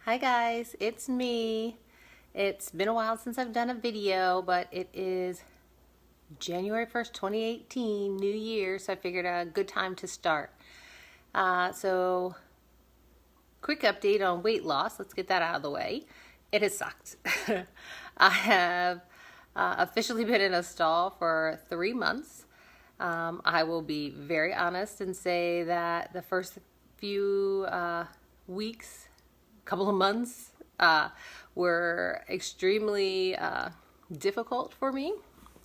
Hi guys, it's me. It's been a while since I've done a video, but it is January 1st, 2018, New Year, so I figured a good time to start. So quick update on weight loss. Let's get that out of the way. It has sucked. I have officially been in a stall for 3 months. I will be very honest and say that the first few weeks, couple of months, were extremely difficult for me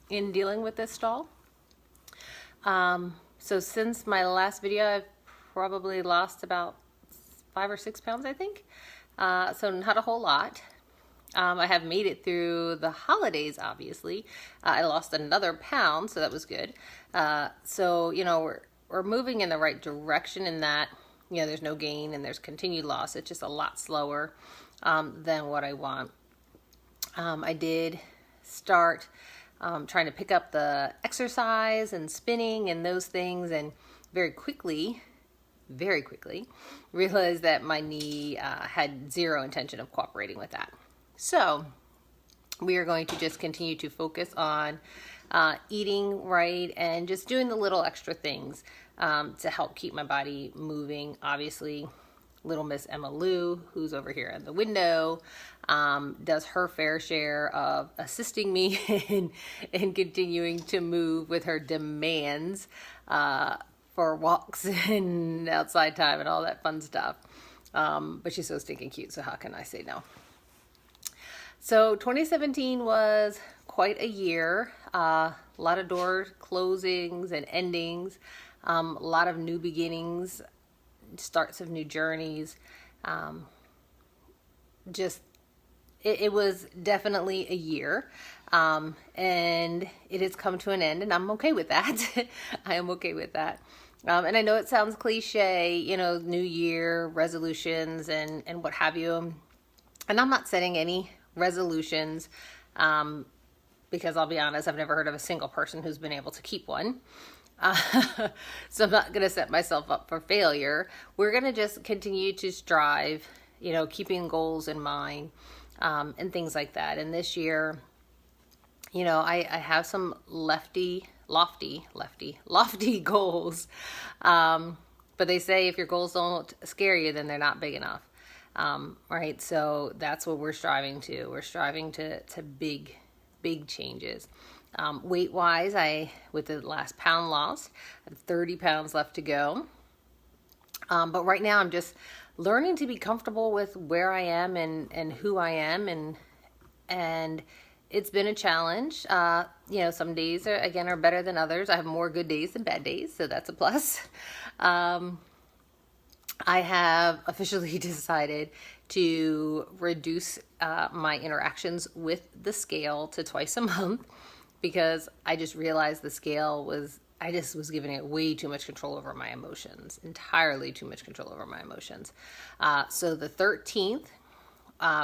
in dealing with this stall. So since my last video, I've probably lost about 5 or 6 pounds, I think. So not a whole lot. I have made it through the holidays, obviously. I lost another pound, so that was good. So, we're moving in the right direction in that, there's no gain and there's continued loss. It's just a lot slower than what I want. I did start trying to pick up the exercise and spinning and those things, and very quickly realized that my knee had zero intention of cooperating with that. So we are going to just continue to focus on eating right and just doing the little extra things to help keep my body moving. Obviously, little Miss Emma Lou, who's over here at the window, does her fair share of assisting me in continuing to move with her demands for walks and outside time and all that fun stuff. But she's so stinking cute, so how can I say no? So 2017 was quite a year. A lot of door closings and endings, a lot of new beginnings, starts of new journeys. It was definitely a year, and it has come to an end, and I'm okay with that. I am okay with that. And I know it sounds cliche, New Year resolutions and what have you. And I'm not setting any resolutions because I'll be honest, I've never heard of a single person who's been able to keep one. So I'm not going to set myself up for failure. We're going to just continue to strive, keeping goals in mind and things like that. And this year, I have some lofty goals. But they say if your goals don't scare you, then they're not big enough. Right? So that's what we're striving to. We're striving to big changes. Weight wise, with the last pound lost, I have 30 pounds left to go. But right now I'm just learning to be comfortable with where I am and who I am. And it's been a challenge. Some days are better than others. I have more good days than bad days, so that's a plus. I have officially decided to reduce my interactions with the scale to twice a month because I just realized the scale I just was giving it way too much control over my emotions, entirely too much control over my emotions. So the 13th,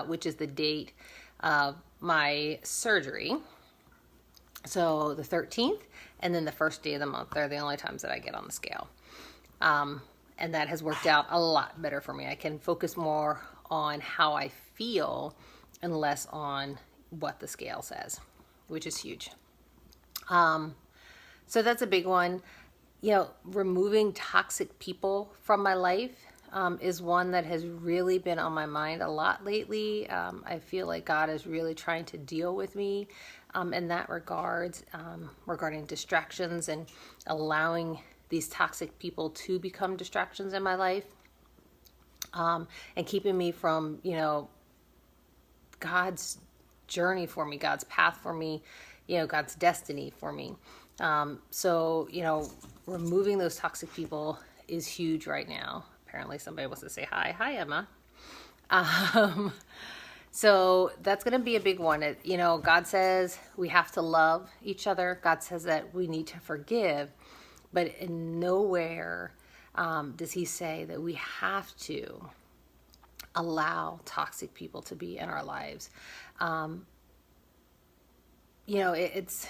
which is the date of my surgery, so the 13th and then the first day of the month are the only times that I get on the scale. And that has worked out a lot better for me. I can focus more on how I feel and less on what the scale says, which is huge. So that's a big one. Removing toxic people from my life is one that has really been on my mind a lot lately. I feel like God is really trying to deal with me in that regard, regarding distractions and allowing these toxic people to become distractions in my life, and keeping me from, God's journey for me, God's path for me, God's destiny for me. So, removing those toxic people is huge right now. Apparently somebody wants to say hi. Hi, Emma. So that's going to be a big one. God says we have to love each other. God says that we need to forgive. But in nowhere does he say that we have to allow toxic people to be in our lives. It's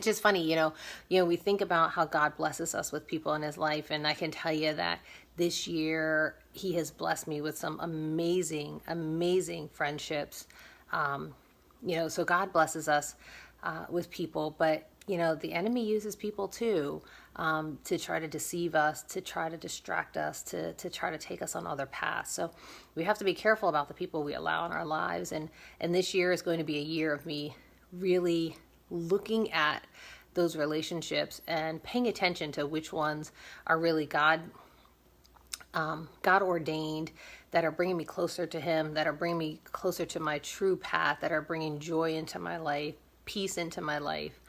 just funny, we think about how God blesses us with people in his life, and I can tell you that this year, he has blessed me with some amazing, amazing friendships. So God blesses us with people, but the enemy uses people too, to try to deceive us, to try to distract us, to try to take us on other paths. So we have to be careful about the people we allow in our lives. And this year is going to be a year of me really looking at those relationships and paying attention to which ones are really God ordained, that are bringing me closer to him, that are bringing me closer to my true path, that are bringing joy into my life, peace into my life,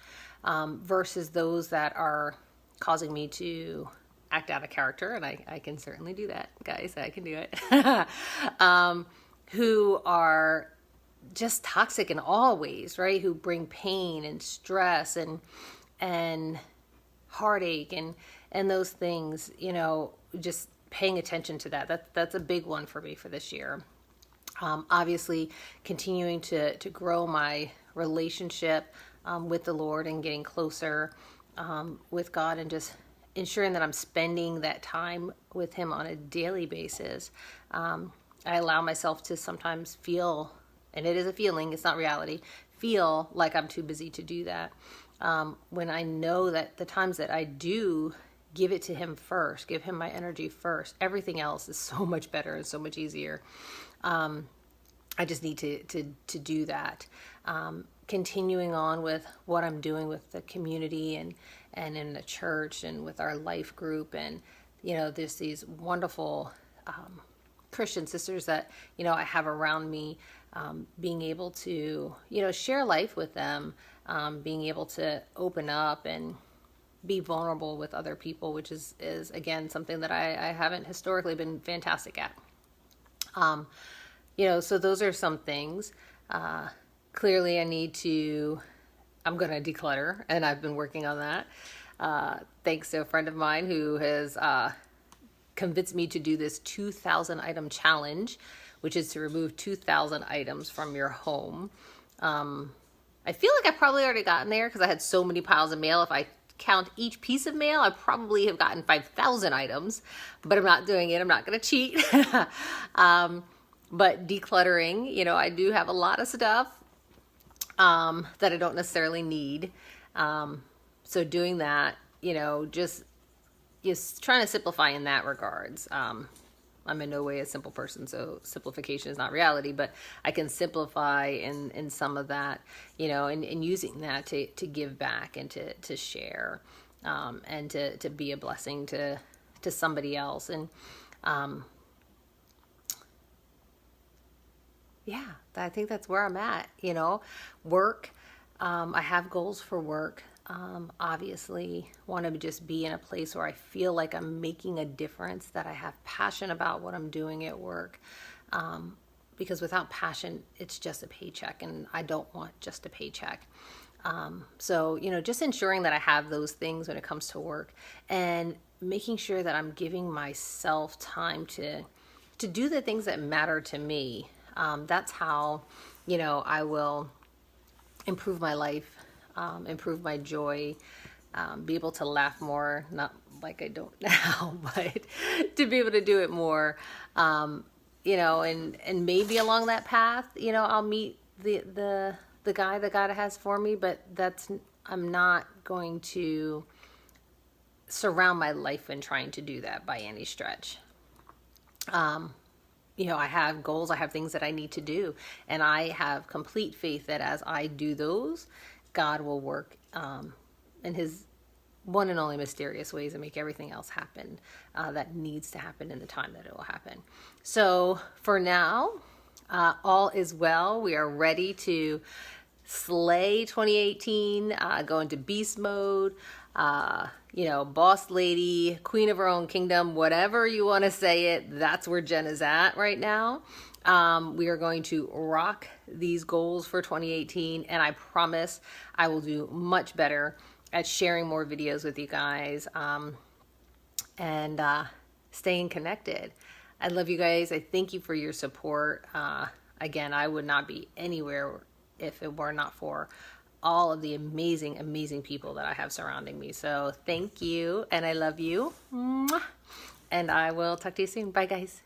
versus those that are causing me to act out of character. And I can certainly do that, guys. I can do it. Who are just toxic in all ways, right? Who bring pain and stress and heartache and those things, just paying attention to that. That's a big one for me for this year. Obviously, continuing to grow my relationship with the Lord and getting closer with God, and just ensuring that I'm spending that time with him on a daily basis. I allow myself to sometimes feel, and it is a feeling, it's not reality, feel like I'm too busy to do that. When I know that the times that I do give it to him first, give him my energy first, everything else is so much better and so much easier. I just need to do that. Continuing on with what I'm doing with the community and in the church and with our life group, and there's these wonderful Christian sisters that I have around me, being able to share life with them, being able to open up and be vulnerable with other people, which is again something that I haven't historically been fantastic at. So those are some things. Clearly I'm going to declutter, and I've been working on that. Thanks to a friend of mine who has convinced me to do this 2,000 item challenge, which is to remove 2,000 items from your home. I feel like I probably already gotten there because I had so many piles of mail. If I count each piece of mail, I probably have gotten 5,000 items, but I'm not doing it. I'm not going to cheat. But decluttering, I do have a lot of stuff that I don't necessarily need. So doing that, just trying to simplify in that regards. I'm in no way a simple person, so simplification is not reality, but I can simplify in some of that, and using that to give back and to share, and to be a blessing to somebody else. And, yeah, I think that's where I'm at, work. I have goals for work. Obviously want to just be in a place where I feel like I'm making a difference, that I have passion about what I'm doing at work. Because without passion, it's just a paycheck, and I don't want just a paycheck. So, just ensuring that I have those things when it comes to work, and making sure that I'm giving myself time to do the things that matter to me. That's how, I will improve my life, improve my joy, be able to laugh more, not like I don't now, but to be able to do it more, and maybe along that path, I'll meet the guy that God has for me, but I'm not going to surround my life in trying to do that by any stretch. I have goals, I have things that I need to do, and I have complete faith that as I do those, God will work in his one and only mysterious ways and make everything else happen that needs to happen in the time that it will happen. So for now, all is well. We are ready to slay 2018, go into beast mode, boss lady, queen of her own kingdom, whatever you want to say it, that's where Jen is at right now. We are going to rock these goals for 2018, and I promise I will do much better at sharing more videos with you guys, and staying connected. I love you guys. I thank you for your support. Again, I would not be anywhere if it were not for all of the amazing, amazing people that I have surrounding me. So thank you, and I love you. Mwah. and I will talk to you soon. Bye, guys.